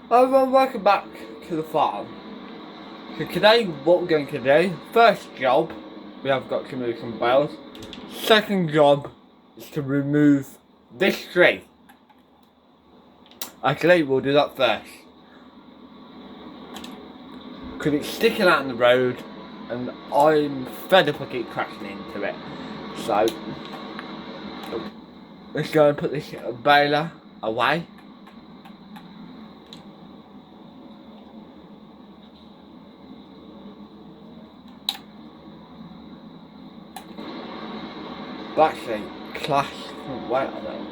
Everyone, welcome back to the farm. So today, what we're going to do, first job, we have got to remove some bales. Second job is to remove this tree. Actually, we'll do that first. Because it's sticking out in the road, and I'm fed up of keep crashing into it. So, let's go and put this baler away. That's a class front weight, I think.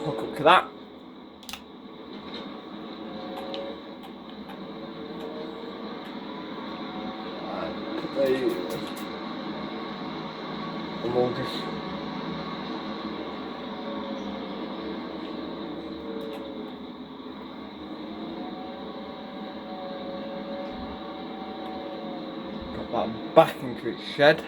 Hook up to that. And put these. And we'll just. Put that back into its shed.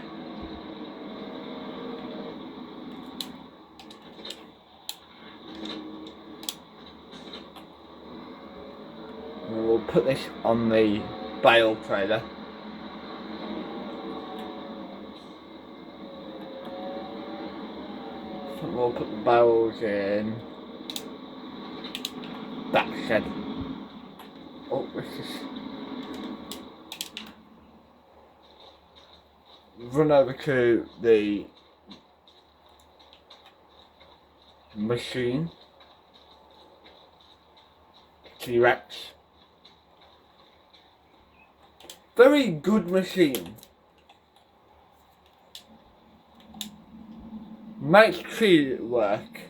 And we'll put this on the bale trailer. So we'll put the bales in that shed. Oh, let's just run over to the machine. T-Rex. Very good machine. Makes tree work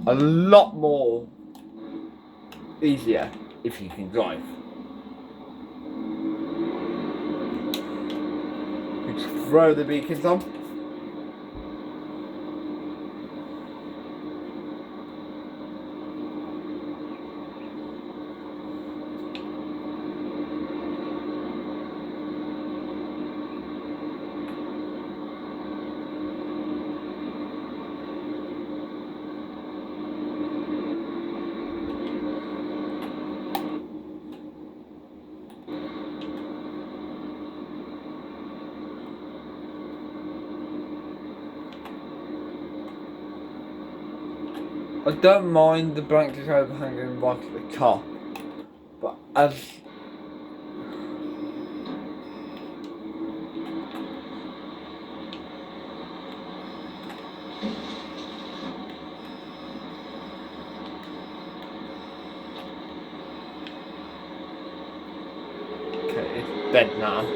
a lot more easier if you can drive. Just throw the beacons on. I don't mind the branches overhanging right at the top, but as okay, it's dead now.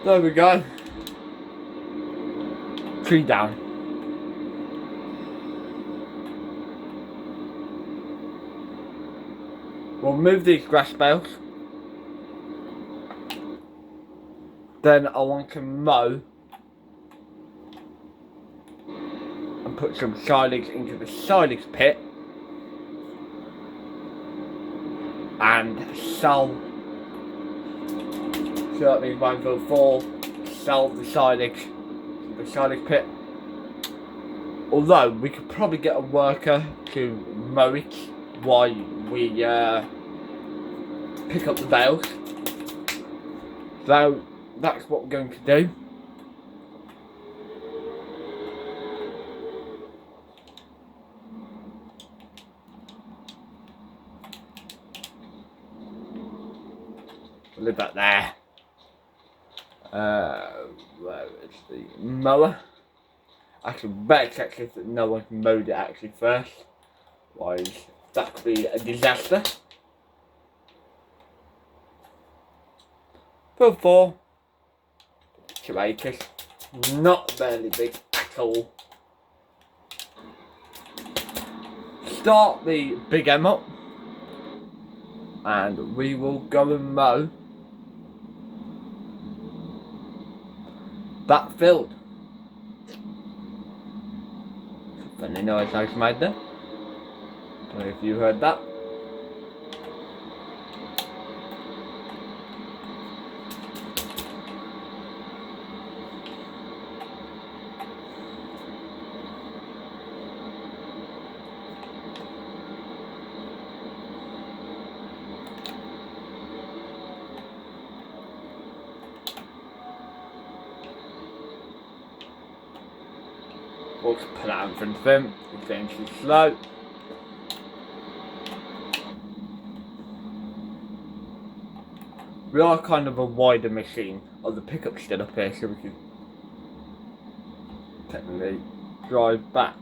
There we go. Tree down. We'll move these grass bales. Then I want to mow and put some silage into the silage pit and sell. So that means 1.4, sell the silage pit. Although we could probably get a worker to mow it while we pick up the bales. So that's what we're going to do. Leave that there. Where is the mower? Actually, better check if no one mowed it actually first. Otherwise, that could be a disaster. For 2 acres. Not barely big at all. Start the big M up. And we will go and mow that filled. Funny noise I just made there. Don't know if you heard that. We'll put that in front of him. It's going too slow. We are kind of a wider machine. Oh, the pickup's still up here, so we can technically drive back.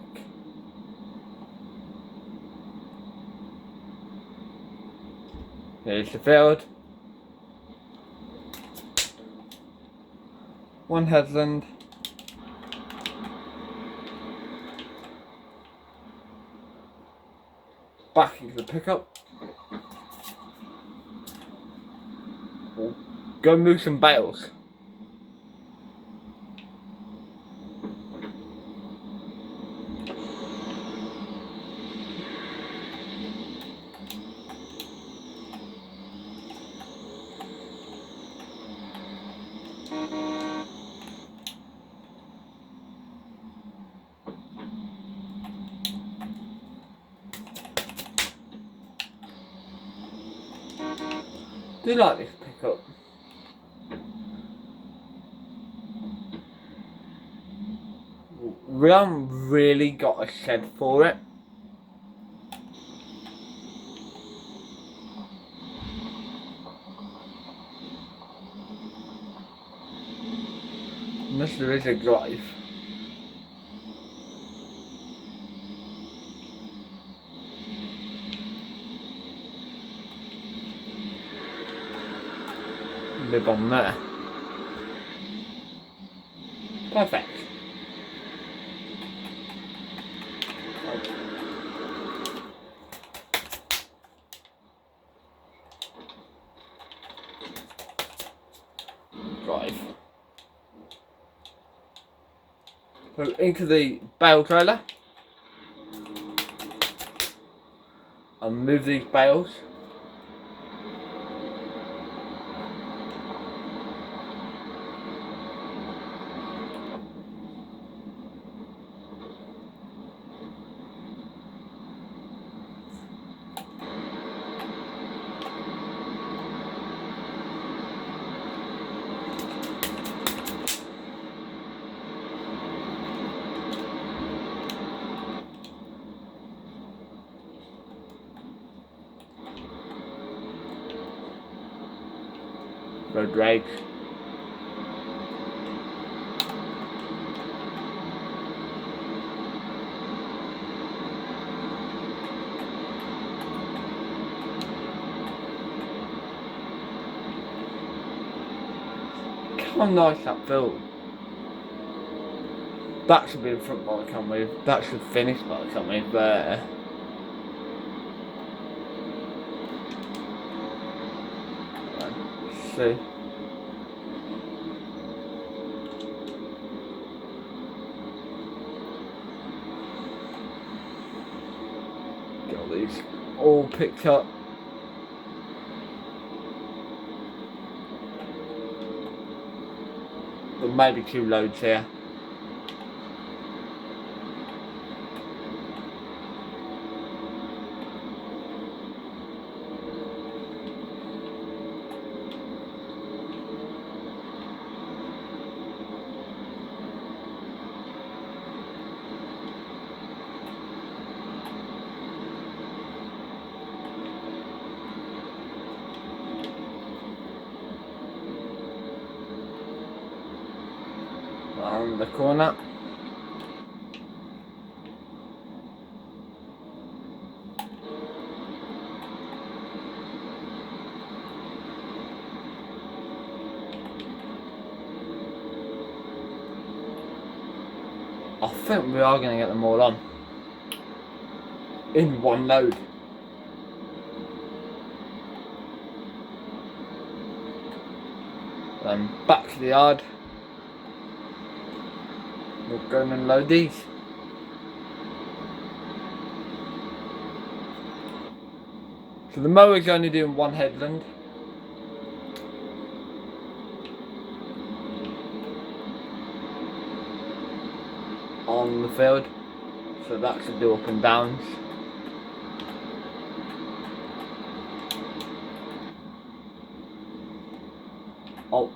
Here's the field. One headland. Back into the pickup. We'll go move some bales. Do you like this pickup? We haven't really got a shed for it. Unless there is a drive. Live on there. Perfect. Drive. So into the bale trailer. I'll move these bales. Road rags. How nice that feels. That should be in front by the time we. That should finish by the time we're there. See. Get all these all picked up. There may be 2 loads here. On the corner. I think we are going to get them all on in one load. Then back to the yard. We'll go and unload these. So the mower's only doing one headland. On the field. So that should do up and downs. Oh.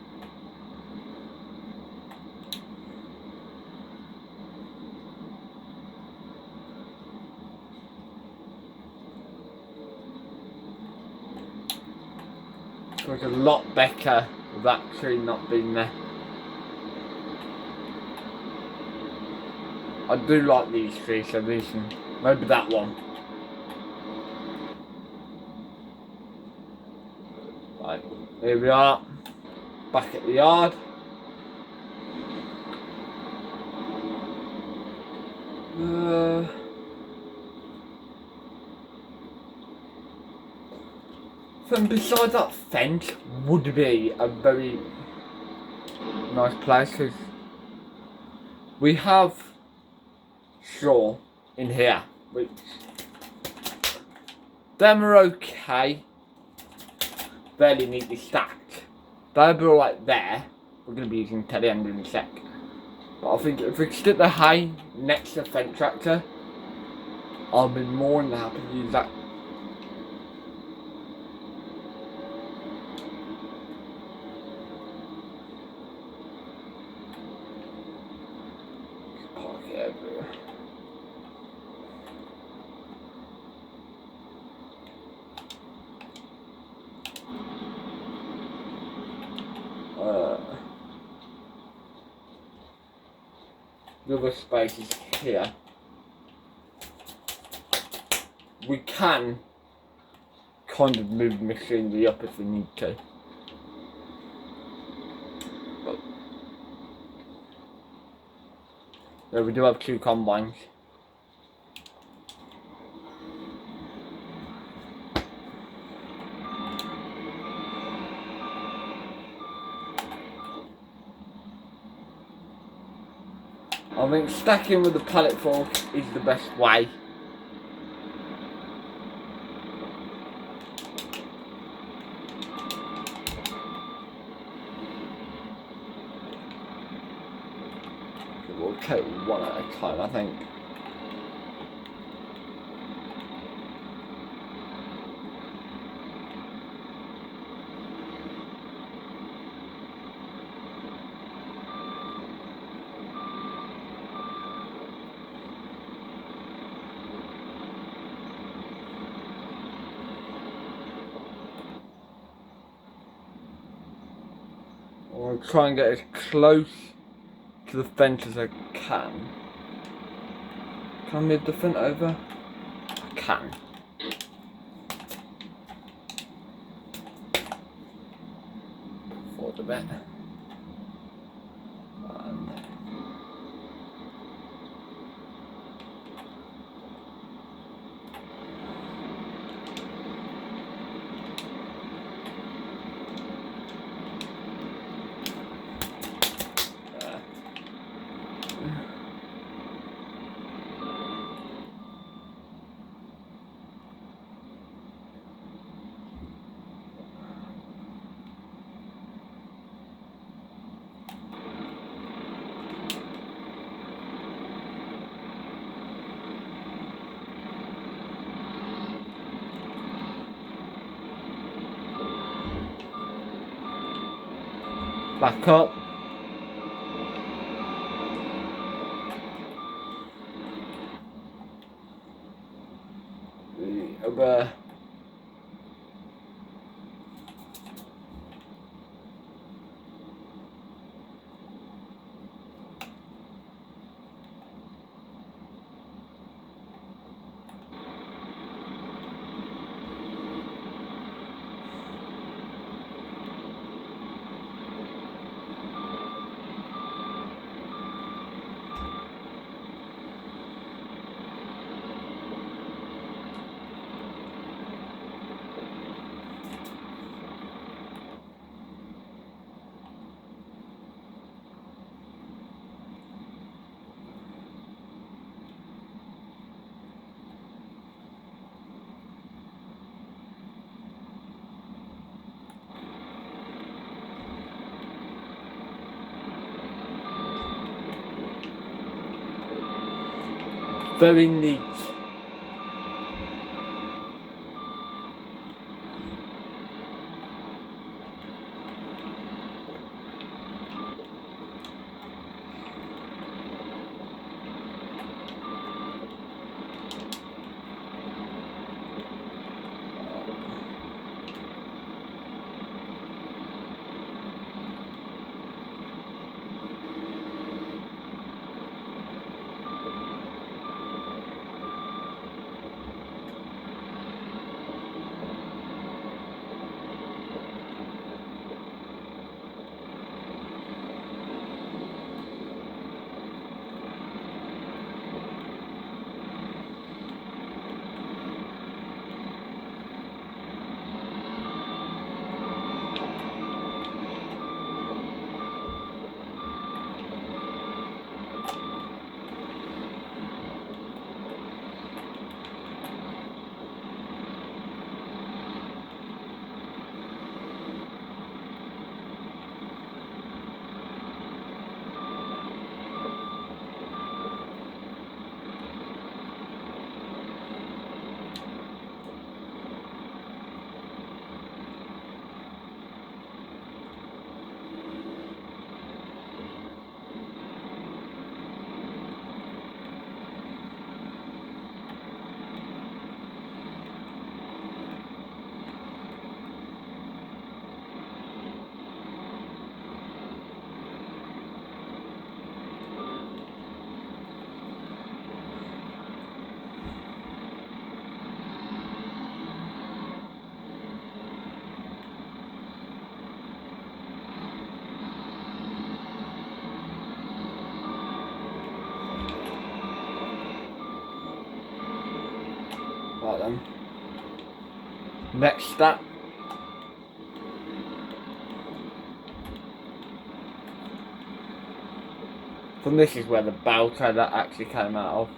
It was a lot better with that tree not being there. I do like these trees, so these and maybe that one. Right, here we are, back at the yard. And besides that fence would be a very nice place because we have straw in here, which them are okay, fairly neatly stacked. They'll be right there. We're going to be using telehandler in a sec. But I think if we stick the hay next to the fence tractor, I'll be more than happy to use that. Park it everywhere. The other space is here. We can kind of move the machinery up if we need to. But yeah, we do have 2 combines. I think stacking with the pallet fork is the best way. We'll take one at a time, I think. I'll try and get as close to the fence as I can. Can I move the fence over? I can. Forward a bit. And back up. Over. Very neat. Right then. Next step. From this is where the bell tether actually came out of.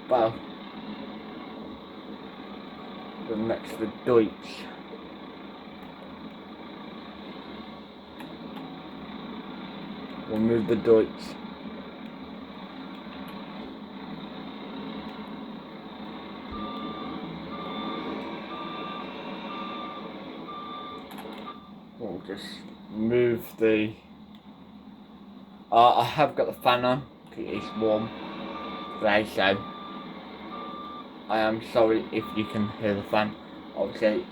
Well, the next the Deutsch. We'll move the Deutsch. We'll just move the. I have got the fan on because it's warm. Right, so I am sorry if you can hear the fan. Obviously,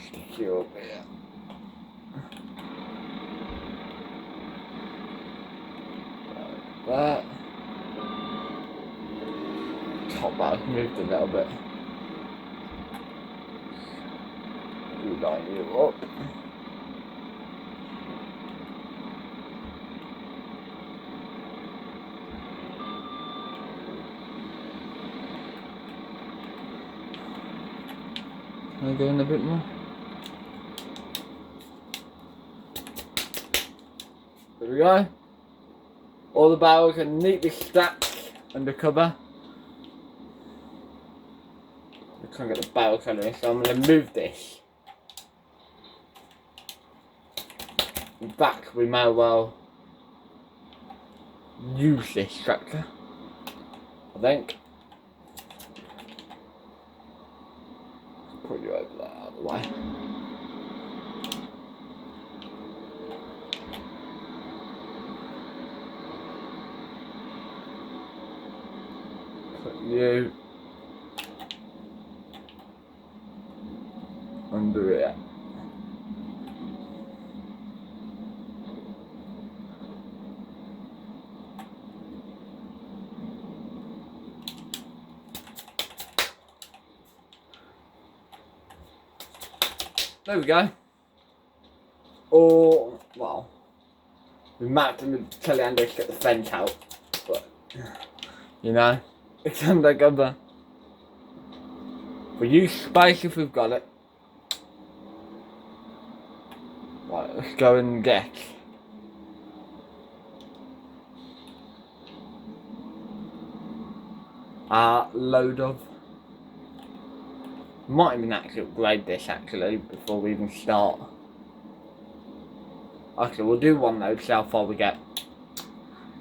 stick you up here. That top bar moved a little bit. Line you up. Can I go in a bit more? There we go. All the barrels are neatly stacked under cover. I can't get the barrel colour in, so I'm going to move this. In fact, we may well use this structure, I think. Put you over that out of the way. Put you under it. There we go. Or, well, we might have to tell Andy to get the fence out, but, you know, it's undercover. We use space if we've got it. Right, let's go and get a load of. Might even actually upgrade this actually before we even start. Actually, we'll do one load, see how far we get.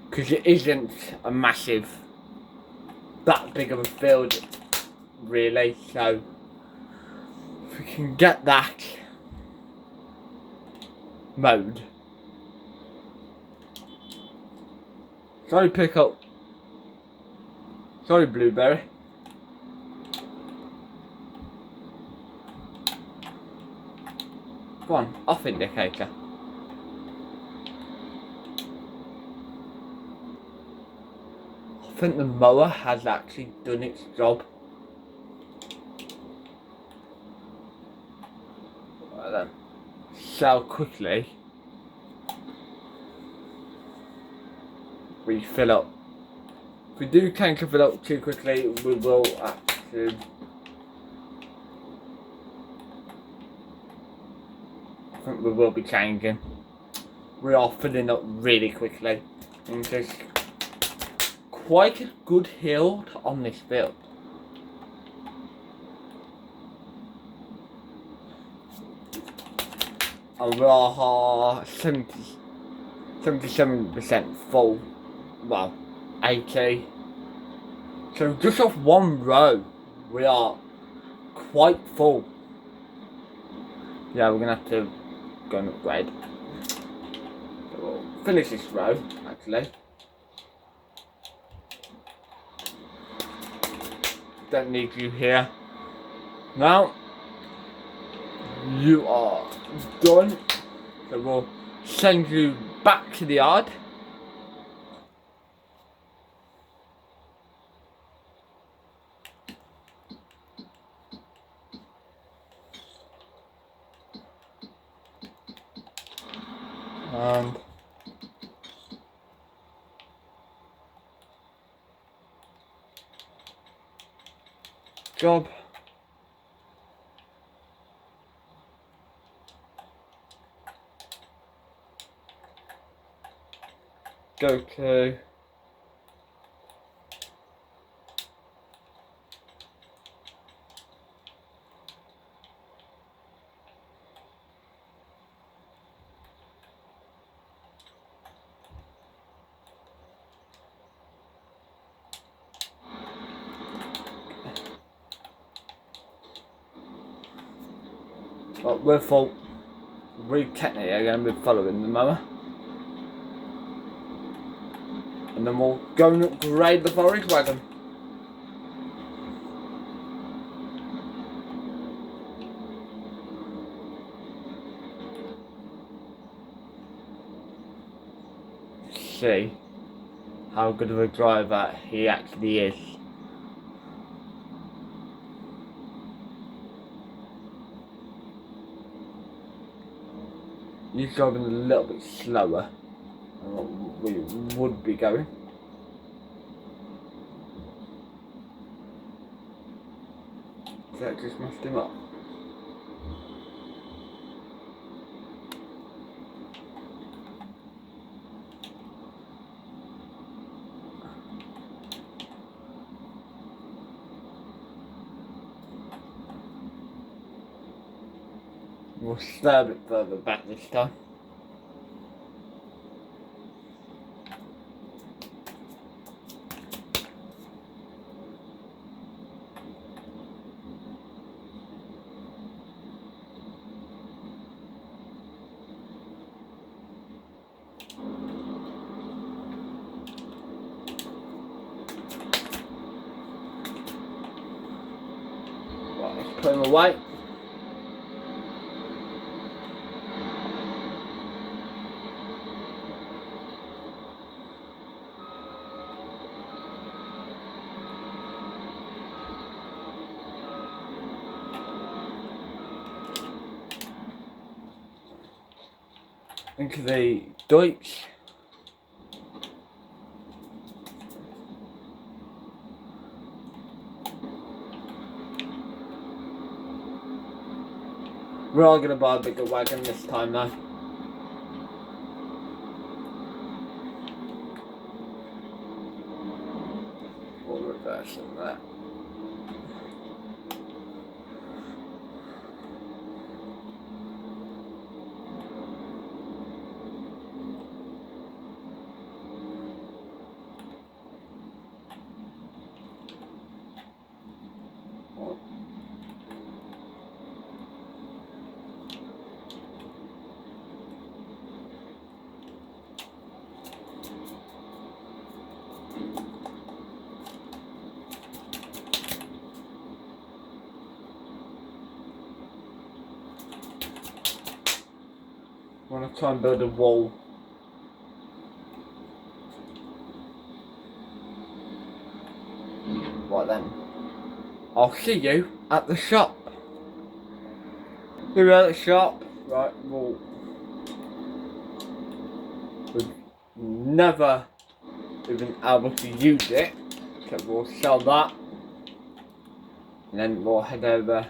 Because it isn't a massive, that big of a field, really. So, if we can get that mode. Sorry, pickle. Sorry, blueberry. Go on, off indicator. I think the mower has actually done its job. Right then. So quickly we fill up. If we do tend to fill up too quickly, we will actually. I think we will be changing. We are filling up really quickly. And there's quite a good hill on this field. And we are 77% full. Well, 80. So just off one row, we are quite full. Yeah, we're gonna have to go and upgrade. So we'll finish this row, actually. Don't need you here. Now, you are done. So we'll send you back to the yard. And job. Go to well, we're full. We technically are going to be following the mower. And then we'll go and upgrade the forage wagon. See how good of a driver he actually is. He's driving a little bit slower than what we would be going. That just messed him up. We'll stay a bit further back this time. Right, let's put him away. into the Deutsch. We're all gonna buy a bigger wagon this time though. We'll reverse on that. I want to try and build a wall. Right then, I'll see you at the shop. We're at the shop, right? We've never been able to use it, so we'll sell that, and then we'll head over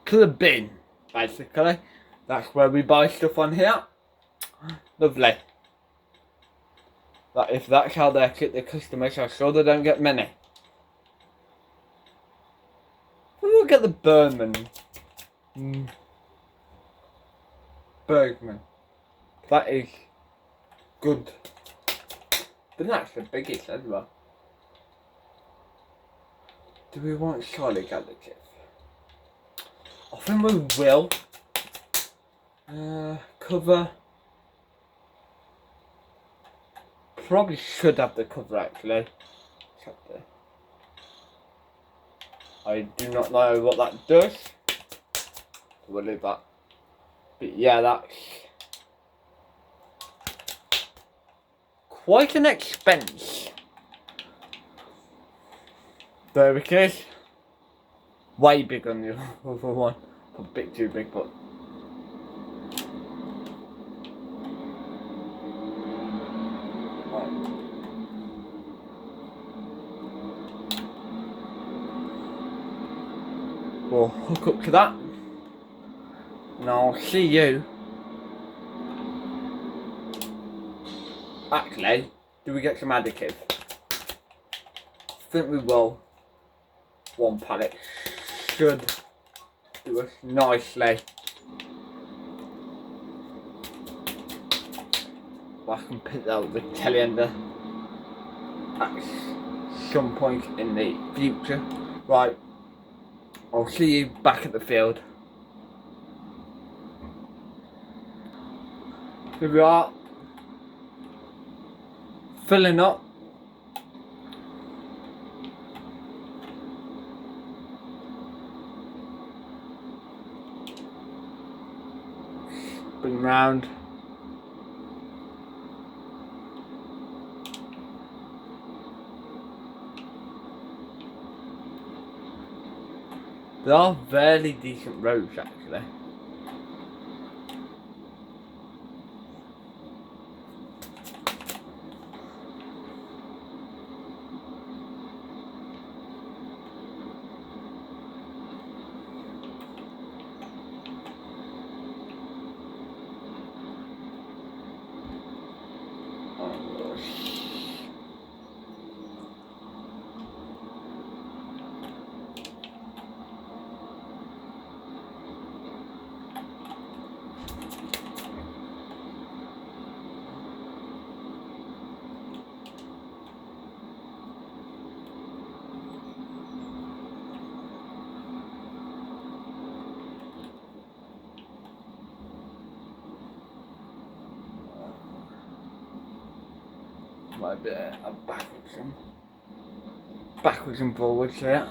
to the bin. Basically, that's where we buy stuff on here. Lovely. But if that's how they keep the customers, I'm sure they don't get many. We'll get the Bergman. That is good. But that's the biggest as well. Do we want solid additives? I think we will. Cover. Probably should have the cover actually. I do not know what that does. We'll leave that. But yeah, that's quite an expense. There it is. Way bigger than the other one. A bit too big, but we'll hook up to that. And I'll see you. Actually, do we get some additive? I think we will. One pallet should do us nicely. I can pick that with the telehandler at some point in the future. Right, I'll see you back at the field. Here we are, filling up. Bring round. They are fairly decent roads actually. Might be a backwards and forwards here.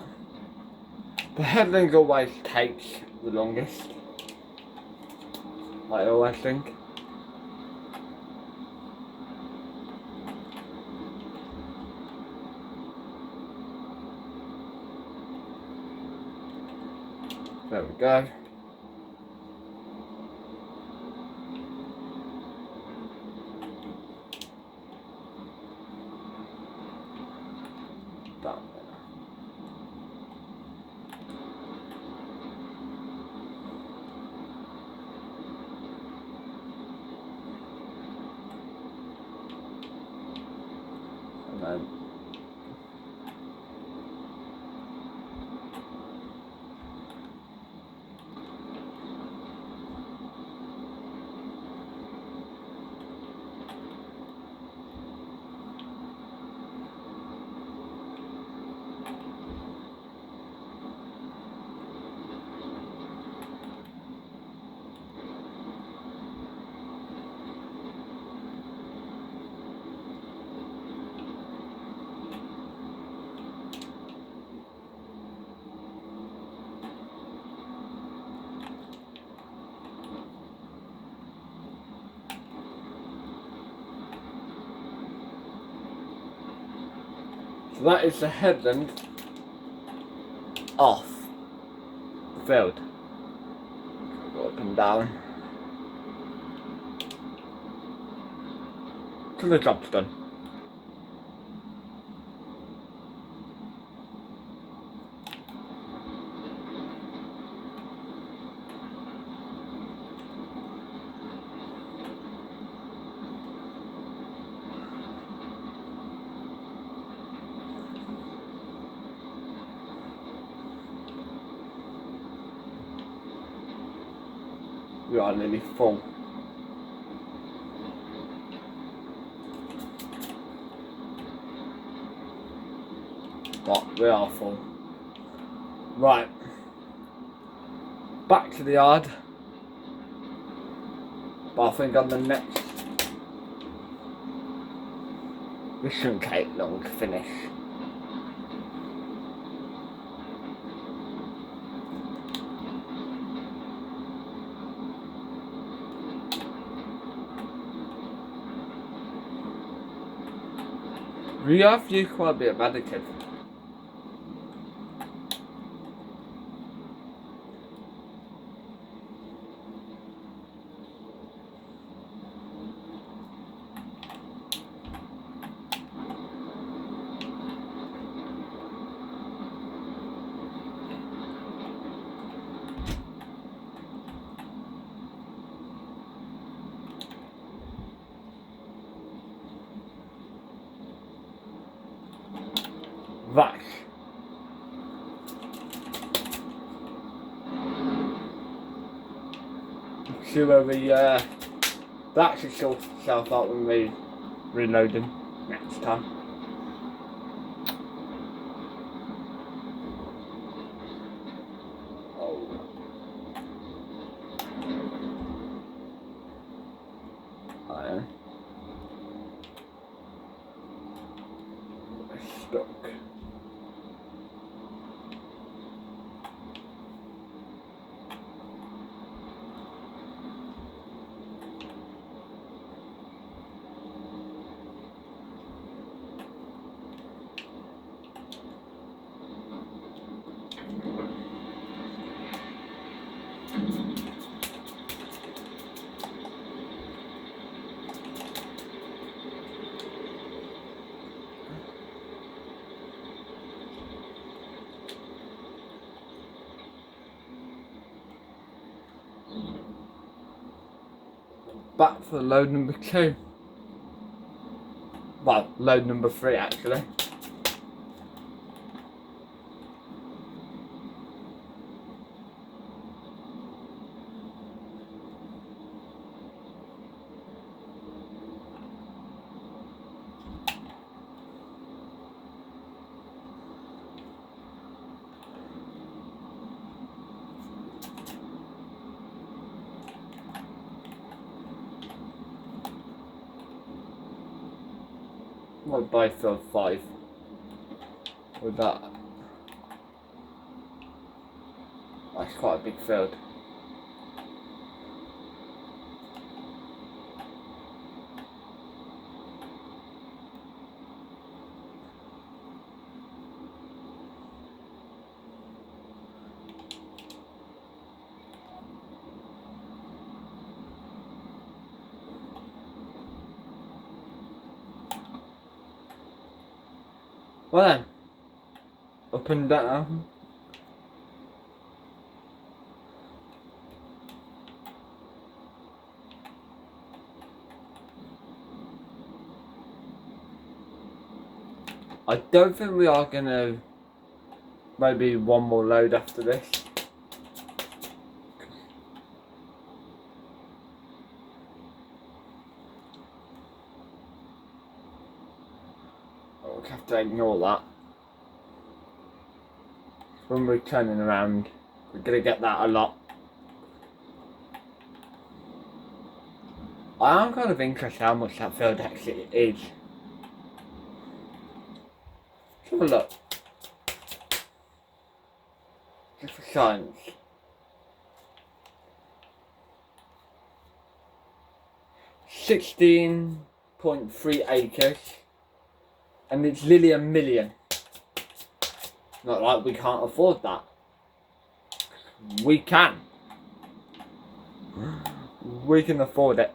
The headling always takes the longest, I always think. There we go. So that is the headland off the field. Go up and down till the job's done. We are nearly full. But we are full. Right. Back to the yard. But I think on the next, this shouldn't take long to finish. We have used quite a bit of additive. Right. See where we that should sort itself out when we reload them next time. Oh. Iron. Stuck. Back for load number 2. Well, load number 3 actually. What by Fs25 with that? That's quite a big field. Well then, up and down. I don't think we are gonna, maybe one more load after this. We'll have to ignore that. When we're turning around, we're gonna get that a lot. I am kind of interested how much that field actually is. Let's have a look. Just for science. 16.3 acres. And it's nearly 1 million. not like we can't afford that. We can. We can afford it.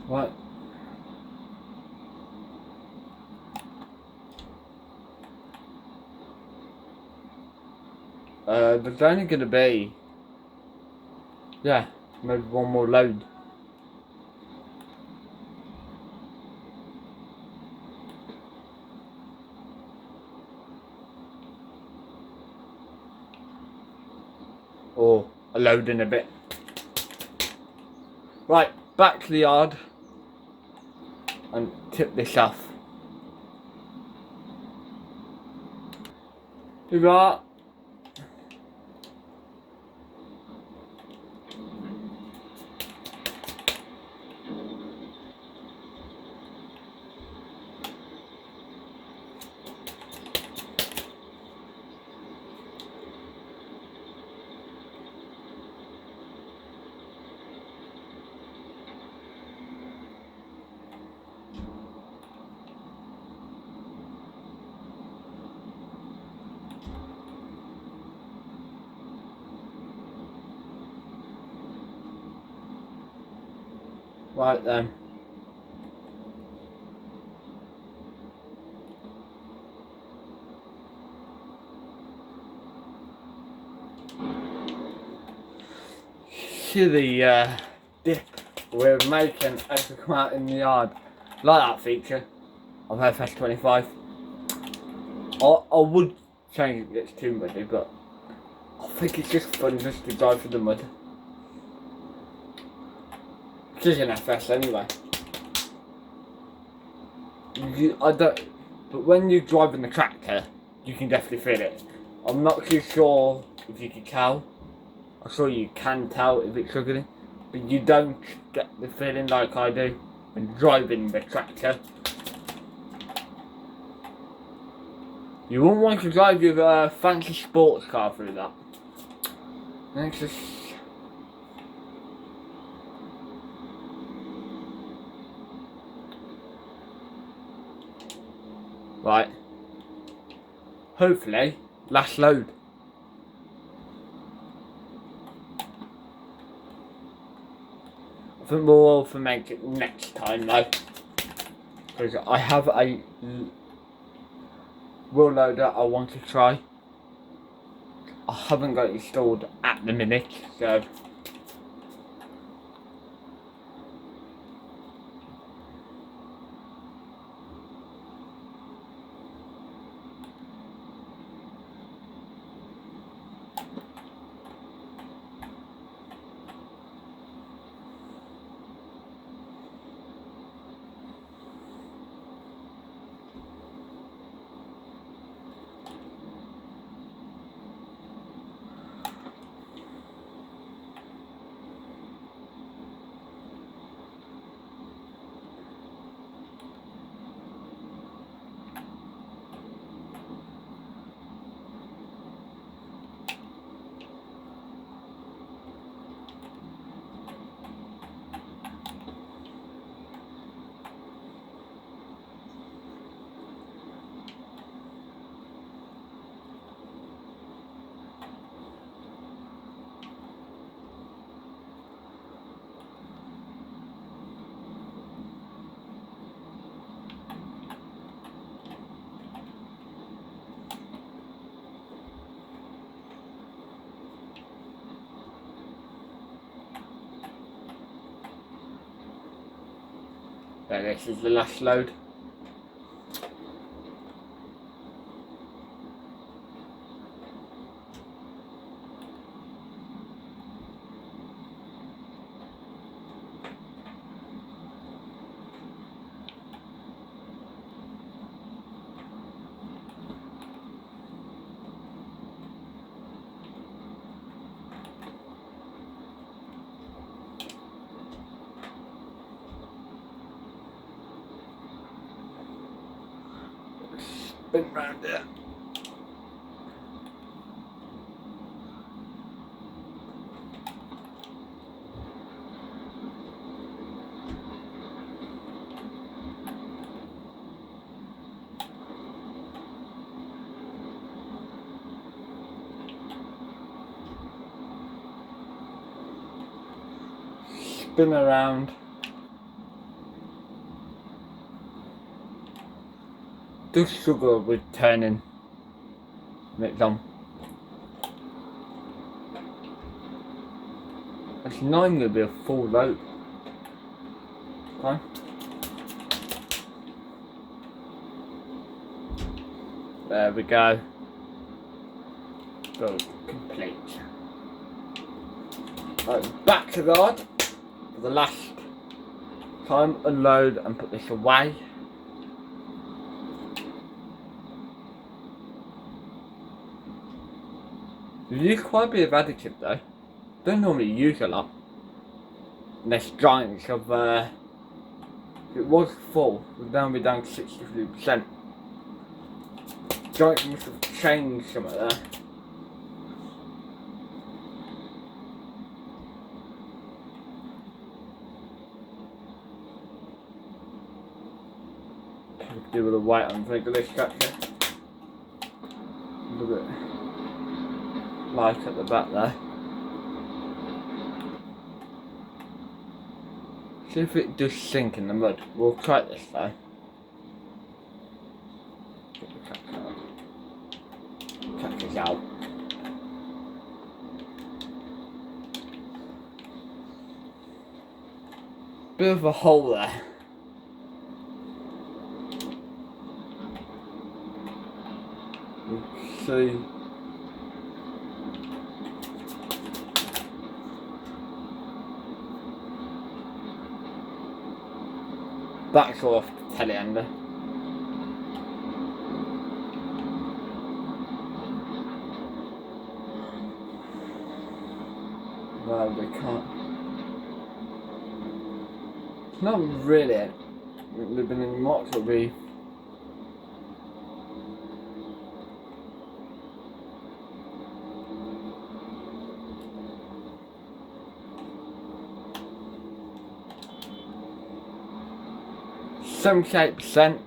Right. There's only going to be, yeah, maybe one more load. Or a load in a bit. Right, back to the yard and tip this off. Here we are. Right then. See the dip we're making as we come out in the yard. Like that feature of Fs25. I would change it, it's too muddy, but I think it's just fun just to drive through the mud. It is an FS anyway. But when you're driving the tractor, you can definitely feel it. I'm not too sure if you can tell. I'm sure you can tell if it's struggling, but you don't get the feeling like I do when driving the tractor. You wouldn't want to drive your fancy sports car through that. It's just... Right. Hopefully, last load. I think we'll also make it next time though. Because I have a wheel loader I want to try. I haven't got it installed at the minute, so... There, this is the last load. Spin round it. Spin around. Do struggle with turning it on. It's normally be a full load. Okay. There we go. Go complete. Right, back to guard for the last time. Unload and put this away. You use quite a bit of additive though. Don't normally use a lot. Unless giants of it was full, we're down to 63%. Giants must have changed some of that. Do with the white on regular structure. A little bit light at the back there. See if it does sink in the mud. We'll try this though. Get the crackers out. Bit of a hole there. See. That's off the teleander. No, we can't. It's not really living in what will be. 78%.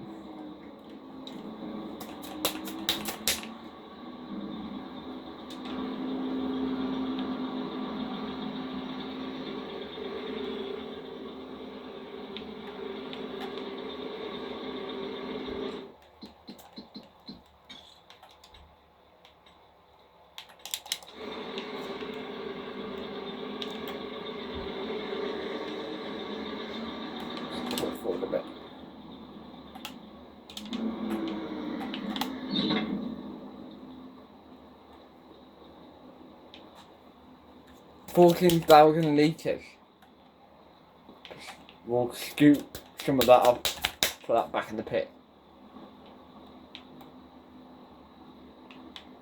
Pull forward a bit. $14,000 litres. We'll scoop some of that up, put that back in the pit.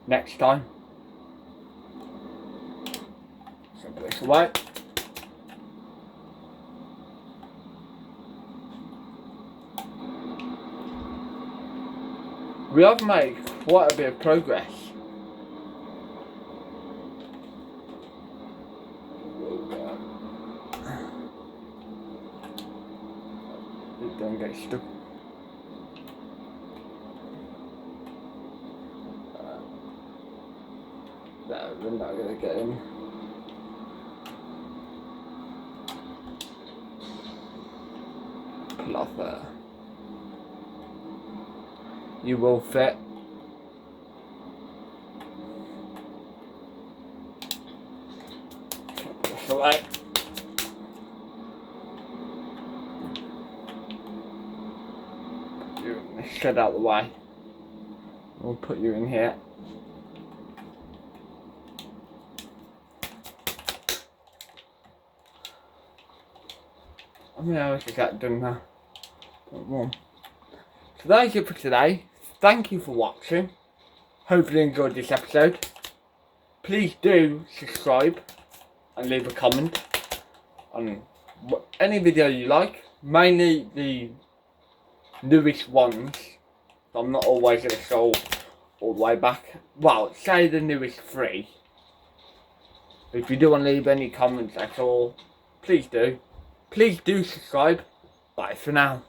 Next time. So put this away. We have made quite a bit of progress. Don't get stuck. No, we're not gonna get him. Pull off there. You will fit. That's alright. shed out the way. We'll put you in here. I mean, I wish I got done now. So that's it for today. Thank you for watching. Hopefully you enjoyed this episode. Please do subscribe and leave a comment on any video you like. Mainly the newest ones. I'm not always going to show all the way back. Well, say the newest 3. If you do want to leave any comments at all, please do. Please do subscribe. Bye for now.